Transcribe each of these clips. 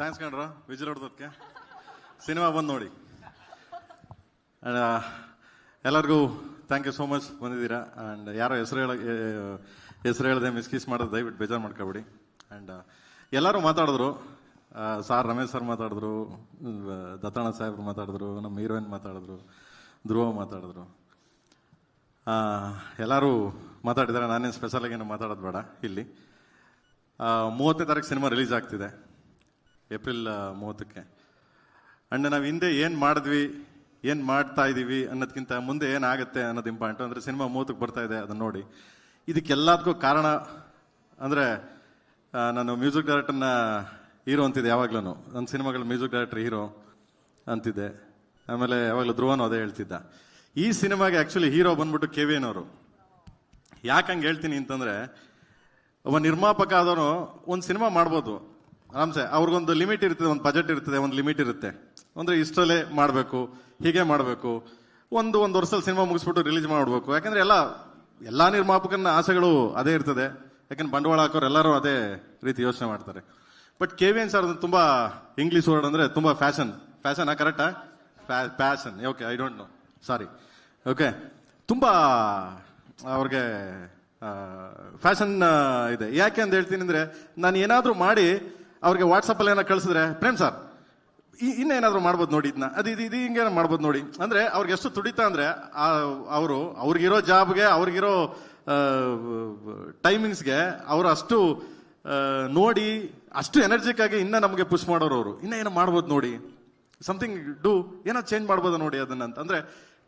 Thanks ಕಣ್ರ whistle ಹೊಡೆದಕ್ಕೆ. Cinema ಬಂದು ನೋಡಿ. ಎಲ್ಲರಿಗೂ ಥ್ಯಾಂಕ್ ಯು ಸೋ ಮಚ್ ಬಂದಿದ್ದೀರಾ. ಆ್ಯಂಡ್ ಯಾರೋ ಹೆಸರು ಹೇಳದೆ ಮಿಸ್ಕಿಸ್ ಮಾಡೋದು ದಯವಿಟ್ಟು ಬೇಜಾರು ಮಾಡ್ಕೊಬೇಡಿ. ಆ್ಯಂಡ್ ಎಲ್ಲರೂ ಮಾತಾಡಿದ್ರು. ಸಾರ್ ರಮೇಶ್ ಸರ್ ಮಾತಾಡಿದ್ರು, ದತ್ತಣ್ಣ ಸಾಹೇಬ್ರು ಮಾತಾಡಿದ್ರು, ನಮ್ಮ ಹೀರೋಯಿನ್ ಮಾತಾಡಿದ್ರು, ಧ್ರುವ ಮಾತಾಡಿದ್ರು, ಎಲ್ಲರೂ ಮಾತಾಡಿದ್ದಾರೆ. ನಾನೇನು ಸ್ಪೆಷಲಾಗಿ ಏನು ಮಾತಾಡೋದು ಬೇಡ. ಇಲ್ಲಿ 30ನೇ ತಾರೀಕು ಸಿನಿಮಾ ರಿಲೀಸ್ ಆಗ್ತಿದೆ, ಏಪ್ರಿಲ್ 30ಕ್ಕೆ. ಅಂಡ್ ನಾವು ಹಿಂದೆ ಏನು ಮಾಡಿದ್ವಿ, ಏನು ಮಾಡ್ತಾ ಇದ್ದೀವಿ ಅನ್ನೋದಕ್ಕಿಂತ ಮುಂದೆ ಏನಾಗುತ್ತೆ ಅನ್ನೋದು ಇಂಪಾರ್ಟೆಂಟ್. ಅಂದರೆ ಸಿನಿಮಾ 30ಕ್ಕೆ ಬರ್ತಾ ಇದೆ, ಅದನ್ನು ನೋಡಿ. ಇದಕ್ಕೆಲ್ಲದಕ್ಕೂ ಕಾರಣ ಅಂದರೆ ನಾನು ಮ್ಯೂಸಿಕ್ ಡೈರೆಕ್ಟರ್ನ ಹೀರೋ ಅಂತಿದ್ದೆ ಯಾವಾಗ್ಲೂ. ನನ್ನ ಸಿನಿಮಾಗಳ ಮ್ಯೂಸಿಕ್ ಡೈರೆಕ್ಟರ್ ಹೀರೋ ಅಂತಿದ್ದೆ. ಆಮೇಲೆ ಯಾವಾಗಲೂ ಧ್ರುವನು ಅದೇ ಹೇಳ್ತಿದ್ದ. ಈ ಸಿನಿಮಾಗೆ ಆ್ಯಕ್ಚುಲಿ ಹೀರೋ ಬಂದ್ಬಿಟ್ಟು KVN ಅವರು. ಯಾಕೆ ಹಂಗೆ ಹೇಳ್ತೀನಿ ಅಂತಂದರೆ, ಒಬ್ಬ ನಿರ್ಮಾಪಕ ಆದವನು ಒಂದು ಸಿನಿಮಾ ಮಾಡ್ಬೋದು ಆರಾಮ್ಸೆ. ಅವ್ರಿಗೊಂದು ಲಿಮಿಟ್ ಇರ್ತದೆ, ಒಂದು ಬಜೆಟ್ ಇರ್ತದೆ, ಒಂದು ಲಿಮಿಟ್ ಇರುತ್ತೆ. ಅಂದರೆ ಇಷ್ಟರಲ್ಲೇ ಮಾಡಬೇಕು, ಹೀಗೆ ಮಾಡಬೇಕು, ಒಂದು ವರ್ಷದಲ್ಲಿ ಸಿನಿಮಾ ಮುಗಿಸ್ಬಿಟ್ಟು ರಿಲೀಸ್ ಮಾಡಬೇಕು. ಯಾಕಂದರೆ ಎಲ್ಲ ನಿರ್ಮಾಪಕನ ಆಸೆಗಳು ಅದೇ ಇರ್ತದೆ. ಯಾಕಂದ್ರೆ ಬಂಡವಾಳ ಹಾಕೋರು ಎಲ್ಲರೂ ಅದೇ ರೀತಿ ಯೋಚನೆ ಮಾಡ್ತಾರೆ. ಬಟ್ KVN ಸರ್ ತುಂಬ ಇಂಗ್ಲೀಷ್ ವರ್ಡ್ ಅಂದರೆ ತುಂಬ ಫ್ಯಾಷನ್ ಕರೆಕ್ಟಾ? Fashion, okay, I don't know, sorry, okay. ತುಂಬ ಅವ್ರಿಗೆ ಫ್ಯಾಷನ್ ಇದೆ. ಯಾಕೆ ಅಂತ ಹೇಳ್ತೀನಿ ಅಂದರೆ, ನಾನು ಏನಾದರೂ ಮಾಡಿ ಅವ್ರಿಗೆ ವಾಟ್ಸಪ್ಪಲ್ಲಿ ಏನೋ ಕಳಿಸಿದ್ರೆ, ಪ್ರೇಮ್ ಸರ್ ಇನ್ನೇನಾದರೂ ಮಾಡ್ಬೋದು ನೋಡಿ, ಇದನ್ನ ಇದು ಹಿಂಗೆ ಮಾಡ್ಬೋದು ನೋಡಿ. ಅಂದರೆ ಅವ್ರಿಗೆ ಎಷ್ಟು ತುಡಿತಾ ಅಂದರೆ, ಅವ್ರಿಗಿರೋ ಜಾಬ್ಗೆ, ಅವ್ರಿಗಿರೋ ಟೈಮಿಂಗ್ಸ್ಗೆ ಅವರು ಅಷ್ಟು ನೋಡಿ, ಅಷ್ಟು ಎನರ್ಜಿಕ್ ಆಗಿ ಇನ್ನೂ ನಮಗೆ ಪುಷ್ ಮಾಡೋರು ಅವರು. ಇನ್ನೂ ಏನೋ ಮಾಡ್ಬೋದು ನೋಡಿ, ಸಮಥಿಂಗ್ ಡೂ, ಏನೋ ಚೇಂಜ್ ಮಾಡ್ಬೋದು ನೋಡಿ ಅದನ್ನ ಅಂತ. ಅಂದರೆ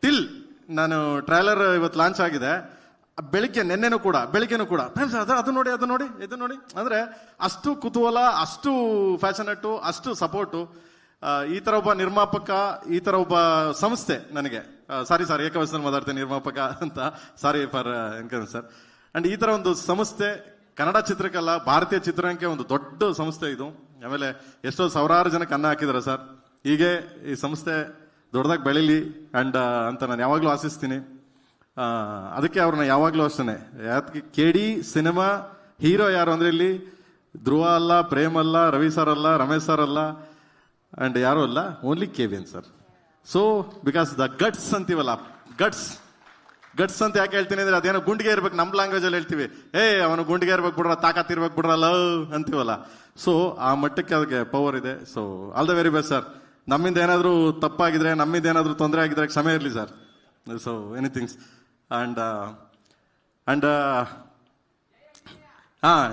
ಟಿಲ್ ನಾನು ಟ್ರೈಲರ್ ಇವತ್ತು ಲಾಂಚ್ ಆಗಿದೆ, ಬೆಳಿಗ್ಗೆನೂ ಕೂಡ ಅದು ನೋಡಿ ಅಂದರೆ ಅಷ್ಟು ಕುತೂಹಲ, ಅಷ್ಟು ಫ್ಯಾಷನೇಟು, ಅಷ್ಟು ಸಪೋರ್ಟು. ಈ ಥರ ಒಬ್ಬ ನಿರ್ಮಾಪಕ, ಈ ಥರ ಒಬ್ಬ ಸಂಸ್ಥೆ ನನಗೆ, ಸಾರಿ ಏಕವಚನದಲ್ಲಿ ಮಾತಾಡ್ತೇನೆ ನಿರ್ಮಾಪಕ ಅಂತ, sorry for encourage sir. And ಈ ಥರ ಒಂದು ಸಂಸ್ಥೆ ಕನ್ನಡ ಚಿತ್ರಕ್ಕಲ್ಲ, ಭಾರತೀಯ ಚಿತ್ರರಂಗಕ್ಕೆ ಒಂದು ದೊಡ್ಡ ಸಂಸ್ಥೆ ಇದು. ಆಮೇಲೆ ಎಷ್ಟೋ ಸಾವಿರಾರು ಜನಕ್ಕೆ ಅನ್ನ ಹಾಕಿದ್ದಾರೆ ಸರ್. ಹೀಗೆ ಈ ಸಂಸ್ಥೆ ದೊಡ್ಡದಾಗಿ ಬೆಳೀಲಿ ಅಂಡ್ ಅಂತ ನಾನು ಯಾವಾಗಲೂ ಆಶಿಸ್ತೀನಿ. ಅದಕ್ಕೆ ಅವ್ರನ್ನ ಯಾವಾಗಲೂ ಅಷ್ಟೇ. ಯಾಕೆ KD ಸಿನಿಮಾ ಹೀರೋ ಯಾರು ಅಂದರೆ, ಇಲ್ಲಿ ಧ್ರುವ ಅಲ್ಲ, ಪ್ರೇಮ್ ಅಲ್ಲ, ರವಿ ಸರ್ ಅಲ್ಲ, ರಮೇಶ್ ಸರ್ ಅಲ್ಲ, ಅಂಡ್ ಯಾರು ಅಲ್ಲ, only KVN sir. So because the guts ಅಂತೀವಲ್ಲ, ಗಟ್ಸ್ ಅಂತ ಯಾಕೆ ಹೇಳ್ತೀನಿ ಅಂದ್ರೆ, ಅದೇನೋ ಗುಂಡಿಗೆ ಇರ್ಬೇಕು, ನಮ್ಮ ಲ್ಯಾಂಗ್ವೇಜ್ ಅಲ್ಲಿ ಹೇಳ್ತೀವಿ, ಅವನು ಗುಂಡಿಗೆ ಇರ್ಬೇಕು ಬಿಡ್ರ, ತಾಕತ್ ಇರ್ಬೇಕು ಬಿಡ್ರ, ಲವ್ ಅಂತೀವಲ್ಲ. ಸೊ ಆ ಮಟ್ಟಕ್ಕೆ ಅದಕ್ಕೆ ಪವರ್ ಇದೆ. So all the very best sir. ನಮ್ಮಿಂದ ಏನಾದರೂ ತಪ್ಪಾಗಿದ್ರೆ, ನಮ್ಮಿಂದ ಏನಾದರೂ ತೊಂದರೆ ಆಗಿದ್ರೆ ಕ್ಷಮೆ ಇರಲಿ ಸರ್. ಸೊ ಎನಿಥಿಂಗ್ಸ್ ಅಂಡ್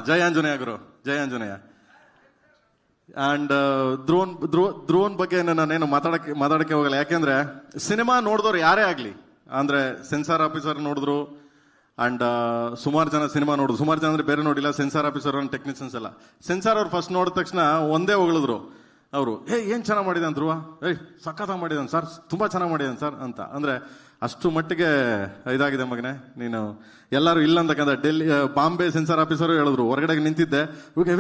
ಜಯ ಆಂಜನೇಯ ಗುರು, ಜಯ ಆಂಜನೇಯ. ಅಂಡ್ ಧ್ರುವನ್ ಬಗ್ಗೆ ನಾನೇನು ಮಾತಾಡಕ್ಕೆ ಹೋಗಲ್ಲ. ಯಾಕೆಂದ್ರೆ ಸಿನಿಮಾ ನೋಡಿದವ್ರು ಯಾರೇ ಆಗಲಿ, ಅಂದ್ರೆ ಸೆನ್ಸಾರ್ ಆಫೀಸರ್ ನೋಡಿದ್ರು, ಅಂಡ್ ಸುಮಾರು ಜನ ಸಿನಿಮಾ ನೋಡಿದ್ರು. ಸುಮಾರು ಜನ ಅಂದ್ರೆ ಬೇರೆ ನೋಡಿಲ್ಲ, ಸೆನ್ಸಾರ್ ಆಫೀಸರ್ ಟೆಕ್ನಿಷಿಯನ್ಸ್ ಎಲ್ಲ. ಸೆನ್ಸಾರ್ ಅವ್ರು ಫಸ್ಟ್ ನೋಡಿದ ತಕ್ಷಣ ಒಂದೇ ಹೊಗಳಿದ್ರು ಅವರು, ಏನ್ ಚೆನ್ನಾಗಿ ಮಾಡಿದಾನೆ ಧ್ರುವ, ಸಖತ್ತಾಗಿ ಮಾಡಿದಾನೆ ಸರ್, ತುಂಬಾ ಚೆನ್ನಾಗಿ ಮಾಡಿದಾನೆ ಸರ್ ಅಂತ. ಅಂದ್ರೆ ಅಷ್ಟು ಮಟ್ಟಿಗೆ ಇದಾಗಿದೆ ಮಗನೇ ನೀನು. ಎಲ್ಲರೂ ಇಲ್ಲ ಅಂತಕ್ಕಂಥ ಡೆಲ್ಲಿ, ಬಾಂಬೆ ಸೆನ್ಸಾರ್ ಆಫೀಸರು ಹೇಳಿದ್ರು, ಹೊರಗಡೆ ನಿಂತಿದ್ದೆ,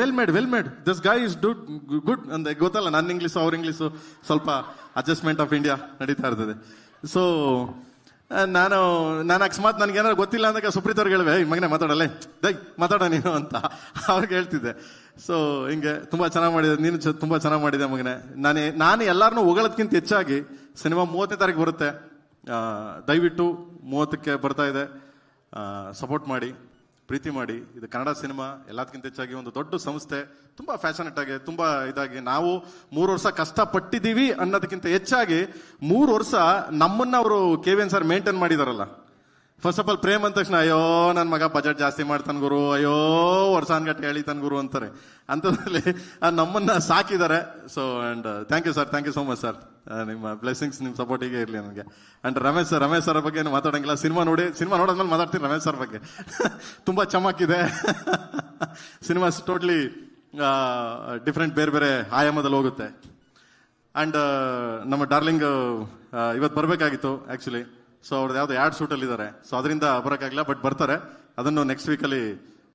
well made this guy is good ಅಂತ. ಗೊತ್ತಲ್ಲ, ನನ್ನ ಇಂಗ್ಲೀಷು ಅವ್ರ ಇಂಗ್ಲೀಷು ಸ್ವಲ್ಪ ಅಡ್ಜಸ್ಟ್ಮೆಂಟ್ ಆಫ್ ಇಂಡಿಯಾ ನಡೀತಾ ಇರ್ತದೆ. ಸೊ ನಾನು ಅಕಸ್ಮಾತ್ ನನಗೇನಾದ್ರು ಗೊತ್ತಿಲ್ಲ ಅಂದಾಗ ಸುಪ್ರೀತ್ ಅವ್ರಿಗೆ ಹೇಳಿವೆ, ಮಗನೇ ಮಾತಾಡಲ್ಲ, ಮಾತಾಡ ನೀನು ಅಂತ ಅವ್ರಿಗೆ ಹೇಳ್ತಿದ್ದೆ. ಸೊ ಹಿಂಗೆ ತುಂಬಾ ಚೆನ್ನಾಗಿ ಮಾಡಿದೆ, ನೀನು ತುಂಬಾ ಚೆನ್ನಾಗಿ ಮಾಡಿದೆ ಮಗನೇ. ನಾನು ಎಲ್ಲಾರನ್ನೂ ಹೊಗಳೋದ್ಕಿಂತ ಹೆಚ್ಚಾಗಿ ಸಿನಿಮಾ 30ನೇ ತಾರೀಕು ಬರುತ್ತೆ, ದಯವಿಟ್ಟು 30ಕ್ಕೆ ಬರ್ತಾ ಇದೆ, ಸಪೋರ್ಟ್ ಮಾಡಿ, ಪ್ರೀತಿ ಮಾಡಿ. ಇದು ಕನ್ನಡ ಸಿನಿಮಾ, ಎಲ್ಲದಕ್ಕಿಂತ ಹೆಚ್ಚಾಗಿ ಒಂದು ದೊಡ್ಡ ಸಂಸ್ಥೆ, ತುಂಬಾ ಫ್ಯಾಷನೇಟ್ ಆಗಿ, ತುಂಬಾ ಇದಾಗಿ. ನಾವು 3 ವರ್ಷ ಕಷ್ಟಪಟ್ಟಿದ್ದೀವಿ ಅನ್ನೋದಕ್ಕಿಂತ ಹೆಚ್ಚಾಗಿ 3 ವರ್ಷ ನಮ್ಮನ್ನ ಅವರು KVN ಸರ್ ಮೇಂಟೈನ್ ಮಾಡಿದಾರಲ್ಲ. ಫಸ್ಟ್ ಆಫ್ ಆಲ್ ಪ್ರೇಮ್ ಅಂದ ತಕ್ಷಣ, ಅಯ್ಯೋ ನನ್ನ ಮಗ ಬಜೆಟ್ ಜಾಸ್ತಿ ಮಾಡ್ತಾನೆ ಗುರು, ಅಯ್ಯೋ ವರ್ಷಾನ್ಗಟ್ಟೆ ಹೇಳಿತಾನೆ ಗುರು ಅಂತಾರೆ. ಅಂಥದ್ರಲ್ಲಿ ನಮ್ಮನ್ನ ಸಾಕಿದ್ದಾರೆ. So and thank you sir, thank you so much sir. ನಿಮ್ಮ ಬ್ಲೆಸ್ಸಿಂಗ್ಸ್, ನಿಮ್ಮ ಸಪೋರ್ಟ್ ಹೀಗೆ ಇರಲಿ ನನಗೆ. ಅಂಡ್ ರಮೇಶ್ ಸರ್ ಬಗ್ಗೆ ಏನು ಮಾತಾಡಂಗಿಲ್ಲ, ಸಿನಿಮಾ ನೋಡೋದ್ಮೇಲೆ ಮಾತಾಡ್ತೀನಿ ರಮೇಶ್ ಸರ್ ಬಗ್ಗೆ. ತುಂಬಾ ಚಮಕಿದೆ ಸಿನಿಮಾ, ಟೋಟ್ಲಿ ಡಿಫ್ರೆಂಟ್, ಬೇರೆ ಬೇರೆ ಆಯಾಮದಲ್ಲಿ ಹೋಗುತ್ತೆ. ಅಂಡ್ ನಮ್ಮ ಡಾರ್ಲಿಂಗ್ ಇವತ್ತು ಬರಬೇಕಾಗಿತ್ತು ಆ್ಯಕ್ಚುಲಿ. ಸೊ ಅವ್ರದ್ದು ಯಾವುದೋ ಆ್ಯಡ್ ಶೂಟಲ್ಲಿ ಇದ್ದಾರೆ, ಸೊ ಅದರಿಂದ ಬರೋಕ್ಕಾಗಿಲ್ಲ. ಬಟ್ ಬರ್ತಾರೆ, ಅದನ್ನು ನೆಕ್ಸ್ಟ್ ವೀಕಲ್ಲಿ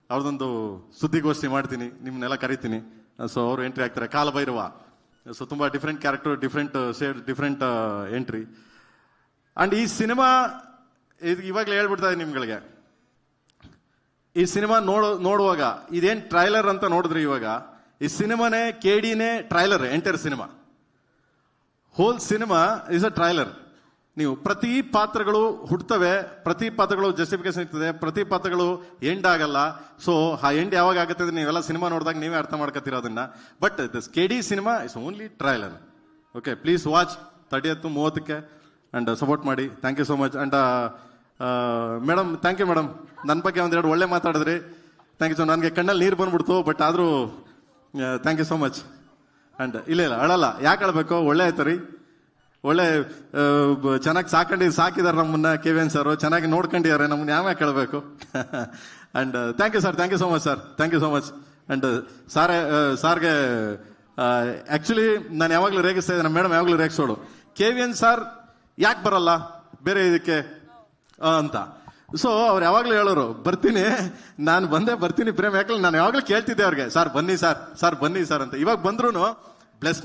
ಅವ್ರದ್ದೊಂದು ಸುದ್ದಿಗೋಷ್ಠಿ ಮಾಡ್ತೀನಿ, ನಿಮ್ಮನ್ನೆಲ್ಲ ಕರಿತೀನಿ. ಸೊ ಅವರು ಎಂಟ್ರಿ ಆಗ್ತಾರೆ, ಕಾಲಭೈರವ. ಸೊ ತುಂಬಾ different character, different shade, different entry. And ಈ ಸಿನಿಮಾ ಇವಾಗಲೇ ಹೇಳ್ಬಿಡ್ತಾ ಇದೆ ನಿಮ್ಗಳಿಗೆ, ಈ ಸಿನಿಮಾ ನೋಡುವಾಗ ಇದೇನು ಟ್ರೈಲರ್ ಅಂತ ನೋಡಿದ್ರಿ, ಇವಾಗ ಈ ಸಿನಿಮಾನೇ KDನೇ trailer, entire cinema, whole cinema is a trailer. ನೀವು ಪ್ರತಿ ಪಾತ್ರಗಳು ಹುಟ್ಟುತ್ತವೆ, ಪ್ರತಿ ಪಾತ್ರಗಳು ಜಸ್ಟಿಫಿಕೇಶನ್ ಇರ್ತದೆ, ಪ್ರತಿ ಪಾತ್ರಗಳು ಎಂಡ್ ಆಗಲ್ಲ. ಸೊ ಆ ಎಂಡ್ ಯಾವಾಗ ಆಗುತ್ತೆ ಅಂದ್ರೆ ನೀವೆಲ್ಲ ಸಿನಿಮಾ ನೋಡಿದಾಗ ನೀವೇ ಅರ್ಥ ಮಾಡ್ಕೊತೀರ ಅದನ್ನ. But this KD cinema is only trailer. Okay, please watch 30th 30ಕ್ಕೆ ಅಂಡ್ ಸಪೋರ್ಟ್ ಮಾಡಿ. Thank you so much. And madam, thank you madam, ನನ್ನ ಬಗ್ಗೆ ಒಂದೆರಡು ಒಳ್ಳೆ ಮಾತಾಡಿದ್ರಿ. Thank you so. ನನಗೆ ಕಣ್ಣಲ್ಲಿ ನೀರು ಬಂದ್ಬಿಡ್ತು, ಬಟ್ ಆದರೂ thank you so much. And ಇಲ್ಲ ಅಳಲ್ಲ, ಯಾಕೆ ಅಳ್ಬೇಕು, ಒಳ್ಳೆ ಆಯ್ತು ರೀ, ಒಳ್ಳೆ ಚೆನ್ನಾಗಿ ಸಾಕಿದಾರೆ ನಮ್ಮನ್ನ. KVN ಸರ್ ಚೆನ್ನಾಗಿ ನೋಡ್ಕೊಂಡಿದ್ದಾರೆ ನಮ್ಮನ್ನ, ಯಾವ್ಯಾಕೆ ಕೇಳಬೇಕು. And thank you sir, thank you so much sir, thank you so much. And ಸಾರ್ಗೆ ಆಕ್ಚುಲಿ ನಾನು ಯಾವಾಗಲೂ ರೇಗಿಸ್ತಾ ಇದ್ದೆ, ನಮ್ಮ ಮೇಡಮ್ ಯಾವಾಗಲೂ ರೇಗಿಸೋಳು, KVN ಸರ್ ಯಾಕೆ ಬರಲ್ಲ ಬೇರೆ ಇದಕ್ಕೆ ಅಂತ. ಸೊ ಅವ್ರು ಯಾವಾಗಲೂ ಹೇಳೋರು, ಬರ್ತೀನಿ, ನಾನು ಬರ್ತೀನಿ ಪ್ರೇಮ್. ಯಾಕಂದ್ರೆ ನಾನು ಯಾವಾಗಲೂ ಕೇಳ್ತಿದ್ದೆ ಅವ್ರಿಗೆ, ಸರ್ ಬನ್ನಿ ಸರ್, ಸರ್ ಬನ್ನಿ ಸರ್ ಅಂತ. ಇವಾಗ ಬಂದ್ರು ಬ್ಲೆಸ್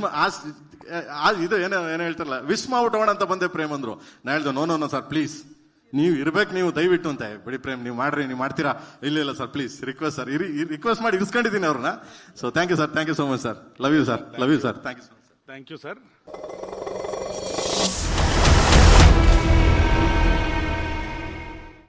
ಇದು ಏನೋ ಹೇಳ್ತಾರಲ್ಲ, ವಿಶ್ ಮಾಡ್ಬಿಟ್ಟೋಣ ಅಂತ ಬಂದೆ ಪ್ರೇಮ್ ಅಂದ್ರು. ನಾ ಹೇಳ್ದೆ, ನೋ ಸರ್ ಪ್ಲೀಸ್, ನೀವು ಇರ್ಬೇಕು, ನೀವು ದಯವಿಟ್ಟು ಅಂತ. ಬಿಡಿ ಪ್ರೇಮ್, ನೀವು ಮಾಡ್ರಿ, ನೀವು ಮಾಡ್ತೀರಾ? ಇಲ್ಲ sir please, request sir, request ಮಾಡಿ ಇರಿಸ್ಕೊಂಡಿದ್ದೀನಿ ಅವ್ರನ್ನ. So thank you sir, thank you so much sir, love you sir, love you sir, thank you so much. Thank you sir.